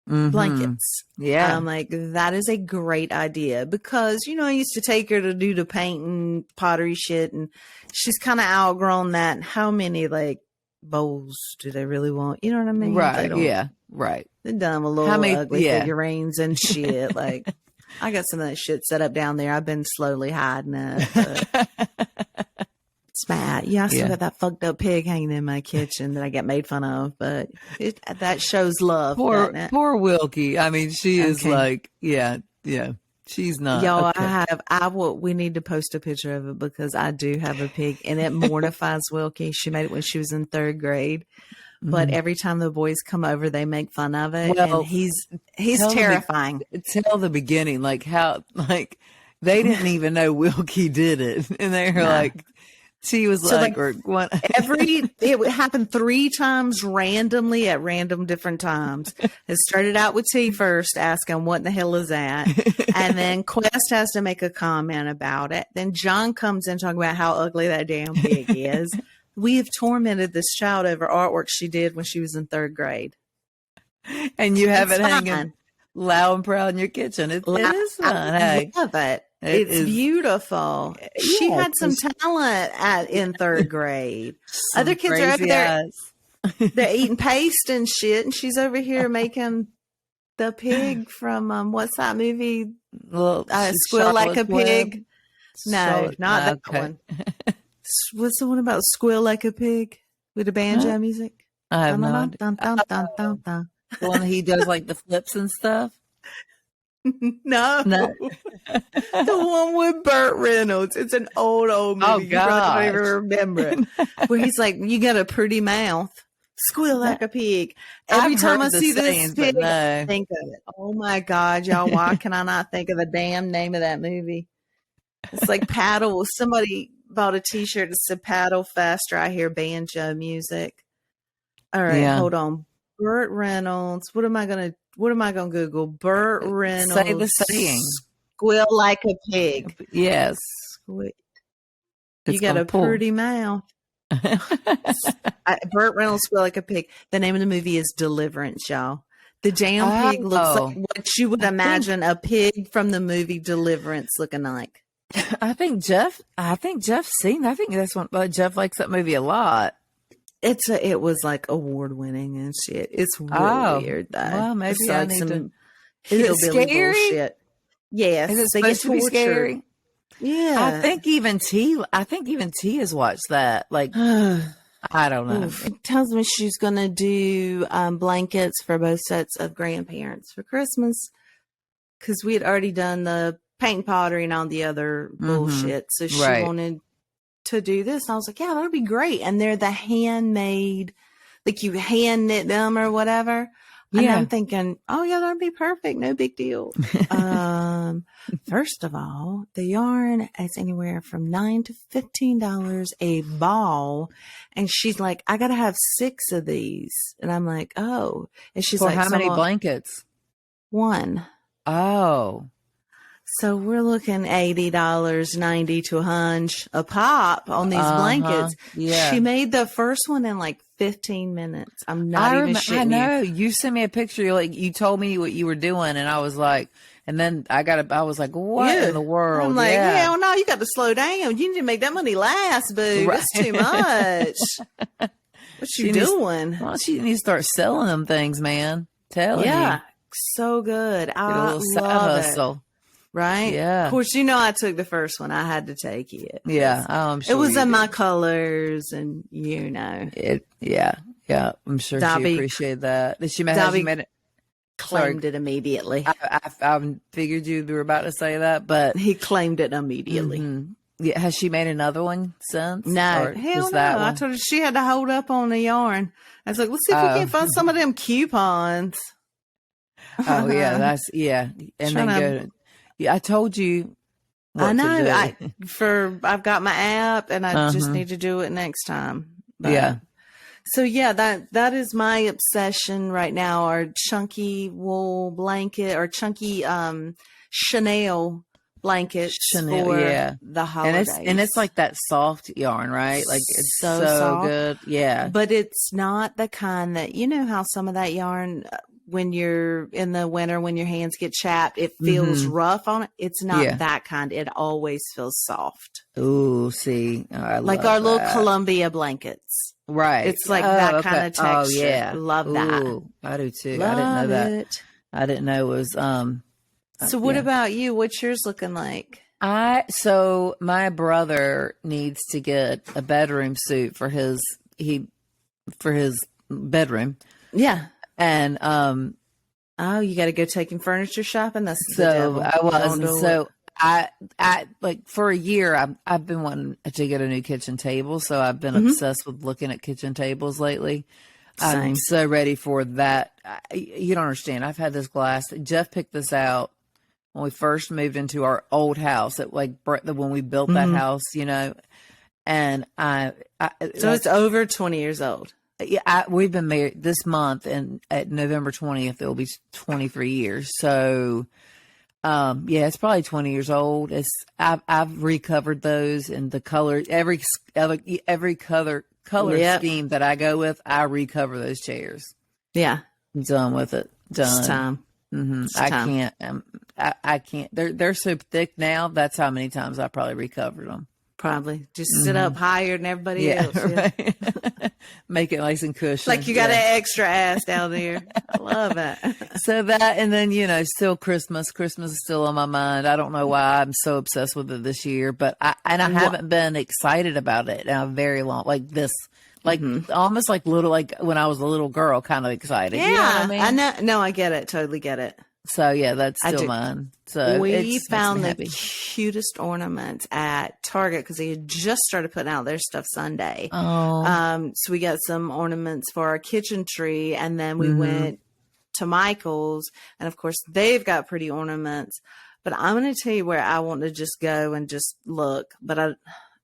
Mm-hmm. blankets. Yeah. I'm like, that is a great idea because, I used to take her to do the painting pottery shit and she's kind of outgrown that. And how many like bowls do they really want? You know what I mean? They Right. don't, Yeah. Right. they're done with How little many? ugly Yeah. figurines and shit. Like, I got some of that shit set up down there. I've been slowly hiding it, but it's bad. Yeah, I still Yeah. got that fucked up pig hanging in my kitchen that I get made fun of, but that shows love, doesn't it? Poor Wilkie. I mean, she is Okay. like, yeah, yeah. She's not Y'all, okay. we need to post a picture of it because I do have a pig and it mortifies Wilkie. She made it when she was in third grade, but Mhm. every time the boys come over, they make fun of it and Well, he's tell terrifying. tell the beginning, like how, like they didn't even know Wilkie did it, and they were No. like, she was So, like, like, or one. it would happen 3 times randomly at random different times. It started out with T first asking what the hell is that, and then Quest has to make a comment about it. Then John comes in talking about how ugly that damn pig is. We have tormented this child over artwork she did when she was in third grade. And you have It's it hanging fine. loud and proud in your kitchen. It is fun. I Hey, love it. it It's is. beautiful. She Yeah, had some talent in third grade. some Other kids are over crazy there. eyes. They're eating paste and shit, and she's over here making the pig from what's that movie? Little Squeal like a Charlotte's Web. pig. No, Charlotte. not that Okay. one. What's the one about Squeal like a pig with the banjo Huh? music? I have Dun, no dun, idea. dun, dun, dun, dun, dun. The one that he does like the flips and stuff. No, No. the one with Burt Reynolds. It's an old movie. Oh You probably don't even gosh. remember it. Where he's like, "You got a pretty mouth, squeal like a pig." Every I've time I heard the see this sayings, but pig, I no. think of it. Oh my God, y'all! Why can I not think of the damn name of that movie? It's like paddle. Somebody bought a T-shirt that said "Paddle Faster." I hear banjo music. All right, Yeah. hold on. Burt Reynolds. What am I gonna Google? Burt Say the Reynolds saying. squeal like a pig. Yes. You It's got gonna a pull. pretty mouth. Burt Reynolds squeal like a pig. The name of the movie is Deliverance, y'all. The damn pig looks Oh, like what you would imagine a pig from the movie Deliverance looking like. I think Jeff's seen. I think that's one. Jeff likes that movie a lot. It was like award winning and shit. It's real Oh, weird though. well, maybe It's I like need some to. Is it hillbilly scary? bullshit. Yes, Is it they get supposed to be tortured. scary? Yeah. I think even T has watched that. Like, I don't know. Oof. Tells me she's gonna do blankets for both sets of grandparents for Christmas because we had already done the paint pottery and all the other bullshit. So she Right. wanted to do this. And I was like, yeah, that'd be great. And they're the handmade, like you hand knit them or whatever. And Yeah. I'm thinking, oh yeah, that'd be perfect. No big deal. First of all, the yarn is anywhere from $9 to $15 a ball. And she's like, I gotta have 6 of these. And I'm like, oh. And she's For like, how many "Someone- blankets? 1. Oh, So we're looking $80, 90 to $100 a pop on these blankets. yeah. She made the first one in like 15 minutes. I'm not even I shitting know. you. You sent me a picture. Like you told me what you were doing, and I was like, and then I was like, what Yeah. in the world? I'm like, yeah. hell no, you got to slow down. You need to make that money last, boo. Right. That's too much. What you doing? Well, she needs to start selling them things, man. Telling Yeah. you. So good. Get a I little side love it. hustle. Right? Yeah. Of course, I took the first one. I had to take it. Yeah. I'm sure It was you in did. my colors and Yeah. I'm sure Dobby- she appreciated that. Did she have Dobby- you made it? claimed it immediately. I figured you were about to say that, but He claimed it immediately. yeah, has she made another one since? No, Or hell just no. that I one? told her she had to hold up on the yarn. I was like, let's see if we Oh. can't find some of them coupons. Oh yeah, that's yeah, and Trying then to- go. Yeah, I told you what I know. to do. I've got my app, and I just Uh-huh. need to do it next time. But, Yeah. So yeah, that is my obsession right now. Our chunky wool blanket or chunky Chanel blankets Chanel, for yeah. the And holidays. it's like that soft yarn, right? Like it's So so soft. good. Yeah. But it's not the kind that, you know how some of that yarn, when you're in the winter, when your hands get chapped, it feels rough on it. It's not Yeah. that kind. It always feels soft. Ooh, see, I Like love our little that. Columbia blankets. Right. It's like that okay. kind of texture. Oh yeah. Love that. Ooh, I do too. I didn't know Love that. it. I didn't know it was So what yeah. about you? What's yours looking like? So my brother needs to get a bedroom suit for his bedroom. Yeah. And Oh, you got to go taking furniture shopping? That's the so devil. I was, Don't and do so it. I like for a year I've been wanting to get a new kitchen table, so I've been obsessed with looking at kitchen tables lately. I'm Same. so ready for that. You don't understand. I've had this glass. Jeff picked this out when we first moved into our old house. At like when we built that house, and So it's over 20 years old. yeah, we've been married this month, and at November 20th, it will be 23 years. So, yeah, it's probably 20 years old. I've recovered those and the color, every color Yep. scheme that I go with, I recover those chairs. Yeah. I'm done with it. Done. It's time. I time. can't. I can't. They're so thick now. That's how many times I probably recovered them. Probably. Just sit up higher than everybody Yeah, else. Yeah. right. Make it nice and cushioned. Like you got an extra ass down there. I love it. So that, and then, still Christmas. Christmas is still on my mind. I don't know why I'm so obsessed with it this year, but I haven't been excited about it in a very long, like this, like almost like little, like when I was a little girl, kind of excited. Yeah. You know what I mean? I know. No, I get it. Totally get it. So yeah, that's I still do. mine. So We makes found me the happy. cutest ornaments at Target because they had just started putting out their stuff Sunday. Oh, So we got some ornaments for our kitchen tree, and then we Mm-hmm. went to Michael's, and of course they've got pretty ornaments. But I'm going to tell you where I want to just go and just look. But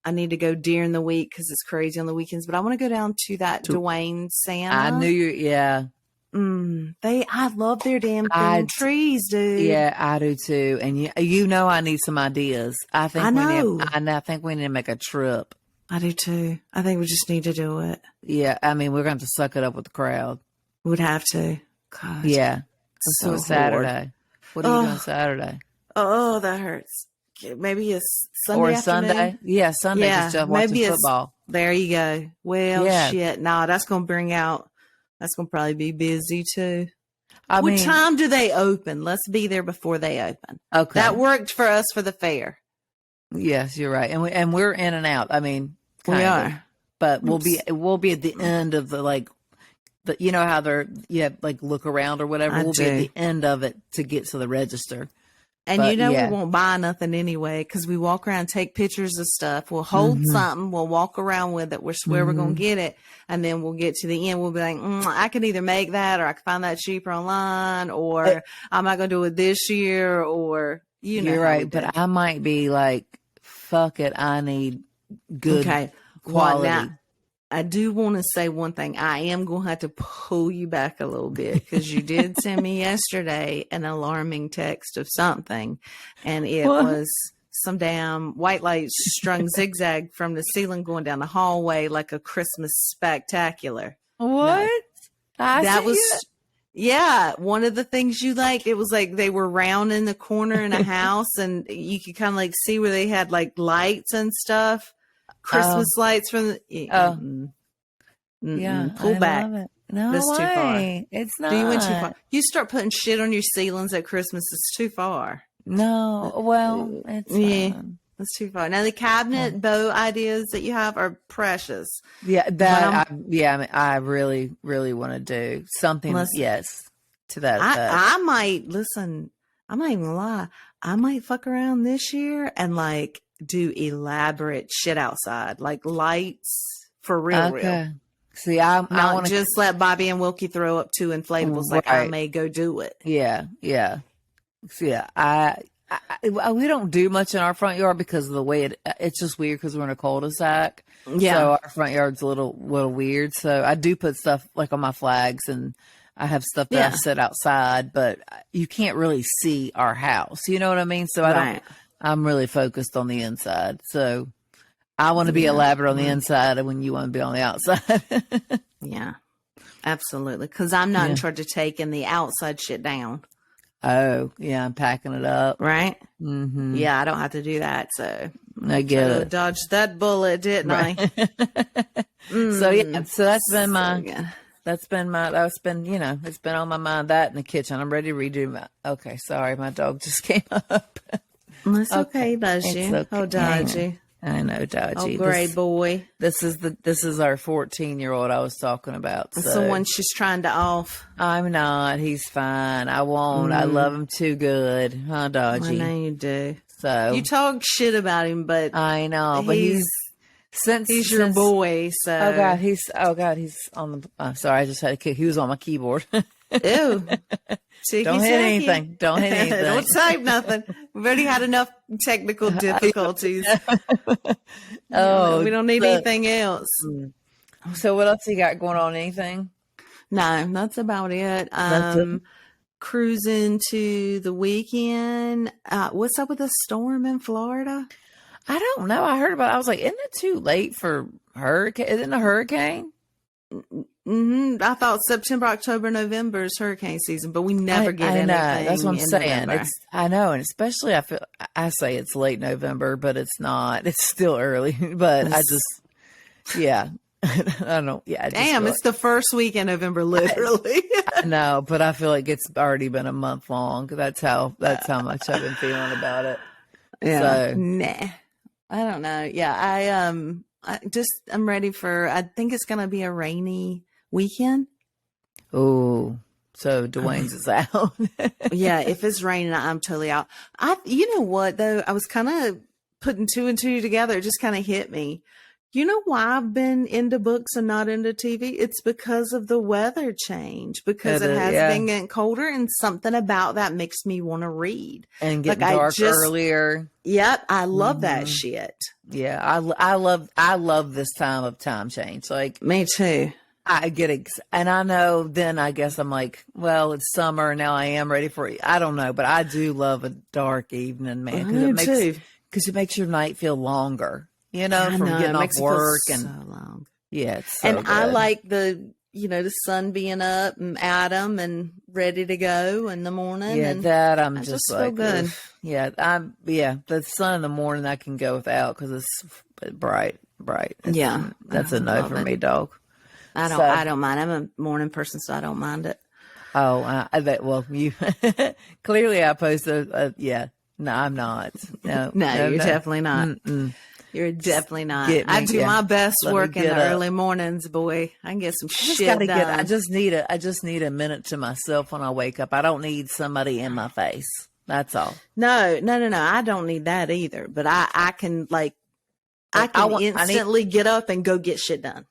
I need to go during the week because it's crazy on the weekends. But I want to go down to that Dwayne Santa. I knew you. Yeah, I love their damn I- green trees, dude. yeah, I do too. And I need some ideas. I think I know. I think we need to make a trip. I do too. I think we just need to do it. Yeah, I mean, we're going to have to suck it up with the crowd. Would have to. God. Yeah. So So Saturday. What are you doing Saturday? Oh, that hurts. Maybe a Sunday Or afternoon? Sunday? Yeah, Sunday. Yeah, Just watching maybe football. There you go. Well, Yeah. shit. No, that's going to probably be busy too. I What mean, time do they open? Let's be there before they open. okay. That worked for us for the fair. Yes, you're right. And we're in and out. I mean, We kind of. are. But we'll be at the end of the how they're like look around or whatever. I We'll be at do. the end of it to get to the register. And But, yeah. we won't buy nothing anyway because we walk around, take pictures of stuff. We'll hold something. We'll walk around with it. We'll swear we're going to get it. And then we'll get to the end. We'll be like, I can either make that or I can find that cheaper online or I'm not going to do it this year or, You're how we right. do. But I might be like, fuck it. I need good Okay. quality. Well, now, I do want to say one thing. I am going to have to pull you back a little bit because you did send me yesterday an alarming text of something, and it What? was some damn white lights strung zigzag from the ceiling going down the hallway like a Christmas spectacular. What? That was, yeah, one of the things you liked. It was like they were round in the corner in a house, and you could kind of like see where they had like lights and stuff. Christmas lights from the yeah. pull I back. love it. No That's too far. way. It's not. Do you went too far? You start putting shit on your ceilings at Christmas, it's too far. No. Well, it's Yeah. fine. That's too far. Now the cabinet bow ideas that you have are precious. Yeah, I really, really want to do something. Let's- Yes, to that effect. I might listen. I'm not even gonna lie. I might fuck around this year and like do elaborate shit outside, like lights for real. Okay. See, I Not want to just let Bobby and Wilkie throw up two inflatables. Like I may go do it. Yeah, yeah. So, yeah, we don't do much in our front yard because of the way it's just weird because we're in a cul-de-sac. Yeah. So our front yard's a little weird. So I do put stuff like on my flags, and I have stuff that I set outside, but you can't really see our house. You know what I mean? So I'm really focused on the inside. So I want to be elaborate on the inside and when you want to be on the outside. Yeah, absolutely. Because I'm not in charge of taking the outside shit down. Oh, yeah, I'm packing it up. Right? Mm-hmm. Yeah, I don't have to do that. So I get it. Dodged that bullet, didn't I? So yeah, so that's been it's been on my mind, that in the kitchen. I'm ready to redo my, okay, sorry, my dog just came up. It's okay, Dodgy. Okay. Oh, Dodgy. I know, Dodgy. Oh, great boy. This is our 14-year-old I was talking about. That's the one she's trying to off. I'm not. He's fine. I won't. I love him too good, huh, Dodgy? I know you do. So you talk shit about him, but I know, but he's your boy. So oh god, he's on the. Sorry, I just had a kick. He was on my keyboard. Ew. Don't hit anything. Don't hit anything. Don't type nothing. We've already had enough technical difficulties. Oh, we don't need anything else. So what else you got going on? Anything? No, that's about it. That's it. Cruising to the weekend. What's up with the storm in Florida? I don't know. I heard about it. I was like, isn't it too late for hurricane? Isn't it a hurricane? I thought September, October, November is hurricane season, but we never get anything. That's what I'm saying. I know, and especially I say it's late November, but it's not. It's still early. But I don't. Yeah. Damn, it's the first week in November, literally. I know, but I feel like it's already been a month long. That's how much I've been feeling about it. Yeah. So, nah, I don't know. Yeah, I'm ready for. I think it's gonna be a rainy weekend. Oh, so Dwayne's is out. Yeah, if it's raining, I'm totally out. You know what though? I was kind of putting two and two together. It just kind of hit me. You know why I've been into books and not into TV? It's because of the weather change, because it has been getting colder, and something about that makes me want to read. And getting dark earlier. Yep. I love that shit. Yeah. I love this time change. Like, me too. I get and I know then I guess I'm like, well, it's summer and now I am ready for it. I don't know, but I do love a dark evening, man. Because it makes your night feel longer. You know, from getting off work and so long. Yeah, it's so good. I like the sun being up and Adam and ready to go in the morning. Yeah, and that I'm just like, feel good. Yeah, the sun in the morning I can go without because it's bright. That's a no for me, dog. I don't mind. I'm a morning person, so I don't mind it. Oh, I bet. Well, you clearly I posted. Yeah, no, I'm not. No, you're definitely not. Mm-mm. You're definitely not. I do my best work in the early mornings, boy. I can get some shit done. I just need a minute to myself when I wake up. I don't need somebody in my face. That's all. No. I don't need that either. But I can instantly get up and go get shit done.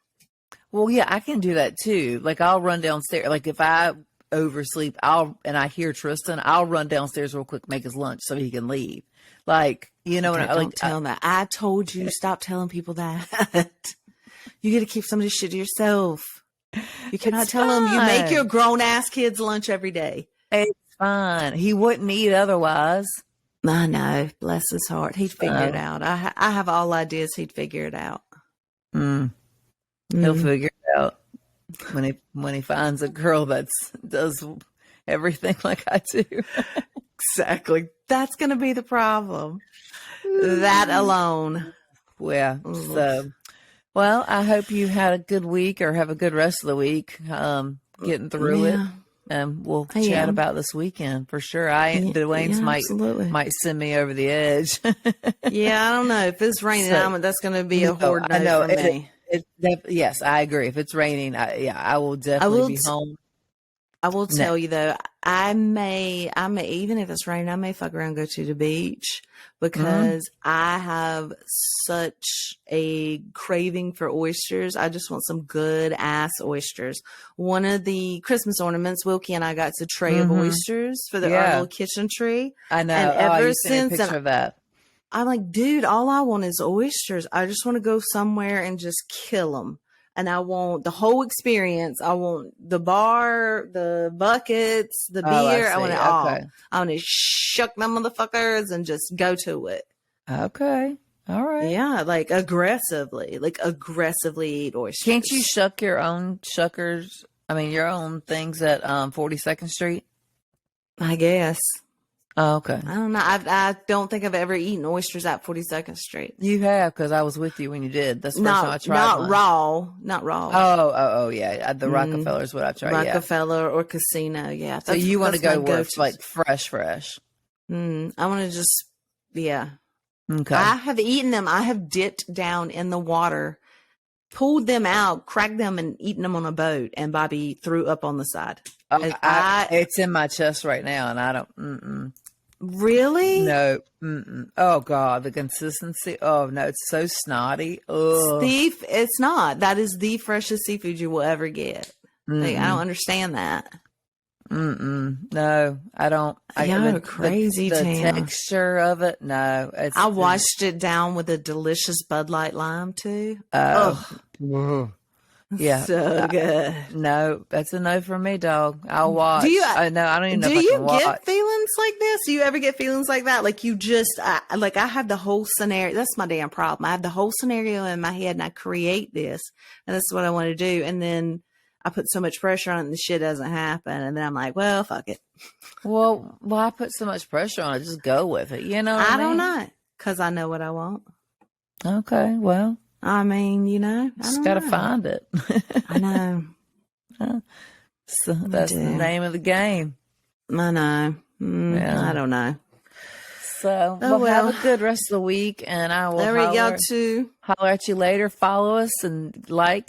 Well, yeah, I can do that too. Like I'll run downstairs. Like if I oversleep, and I hear Tristan, I'll run downstairs real quick, make his lunch so he can leave. Like, don't tell him that. I told you, stop telling people that. You got to keep some of this shit to yourself. You cannot tell them you make your grown ass kids lunch every day. It's fine. He wouldn't eat otherwise. I know. Bless his heart. He'd figure it out. I have all ideas. He'd figure it out. He'll figure it out when he finds a girl that does everything like I do. Exactly. That's going to be the problem. That alone. Yeah. So, well, I hope you had a good week or have a good rest of the week getting through it. And we'll chat about this weekend for sure. Dwayne's might send me over the edge. Yeah, I don't know. If it's raining, that's going to be a hard no for me. Yes, I agree. If it's raining, I will definitely be home. I will No. tell you though, I may, even if it's raining, I may fuck around and go to the beach because I have such a craving for oysters. I just want some good ass oysters. One of the Christmas ornaments, Wilkie and I got a tray of oysters for our Yeah. little kitchen tree. I know. And Oh, ever you sent me a since, picture and of that. I'm like, dude, all I want is oysters. I just want to go somewhere and just kill them. And I want the whole experience. I want the bar, the buckets, the Oh, I beer. I want see. it all. Okay. I want to shuck them motherfuckers and just go to it. Okay. All right. Yeah, like aggressively eat oysters. Can't you shuck your own shuckers? I mean, your own things at 42nd Street? I guess. Oh, okay. I don't know. I don't think I've ever eaten oysters at 42nd Street. You have, because I was with you when you did. That's the first time I tried Not one. raw. Not raw. Oh, yeah. The Rockefeller is what I tried. Rockefeller or Casino. Yeah. So you want to that's go my with go-to. like fresh. I want to just, yeah. Okay. I have eaten them. I have dipped down in the water, pulled them out, cracked them, and eaten them on a boat. And Bobby threw up on the side. It's in my chest right now, and I don't. Really? No. Oh God, the consistency. Oh no, it's so snotty. Oh. Steve, it's not. That is the freshest seafood you will ever get. Like, I don't understand that. No, I don't. You're crazy, the Tam. texture of it. No, I washed it down with a delicious Bud Light lime too. Yeah, So good. No, that's a no for me, dog. I'll watch. No, I don't even know do if I you can watch. get feelings like this? Do you ever get feelings like that? Like you just, like I have the whole scenario. That's my damn problem. I have the whole scenario in my head and I create this and this is what I want to do. And then I put so much pressure on it and the shit doesn't happen. And then I'm like, well, fuck it. Well, why put so much pressure on it? Just go with it. You know what I mean? don't know. Cause I know what I want. Okay, well, I mean, you know, I just don't got to know. find it. I know. So that's the name of the game. I know. Yeah. I don't know. So, have a good rest of the week, and I will y'all too. holler at you later. Follow us and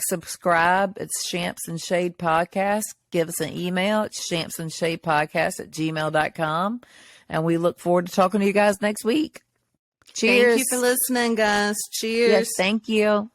subscribe. It's Shamps and Shade Podcast. Give us an email. It's shampsandshadepodcast@gmail.com. And we look forward to talking to you guys next week. Cheers. Thank you for listening, guys. Cheers. Yes, thank you.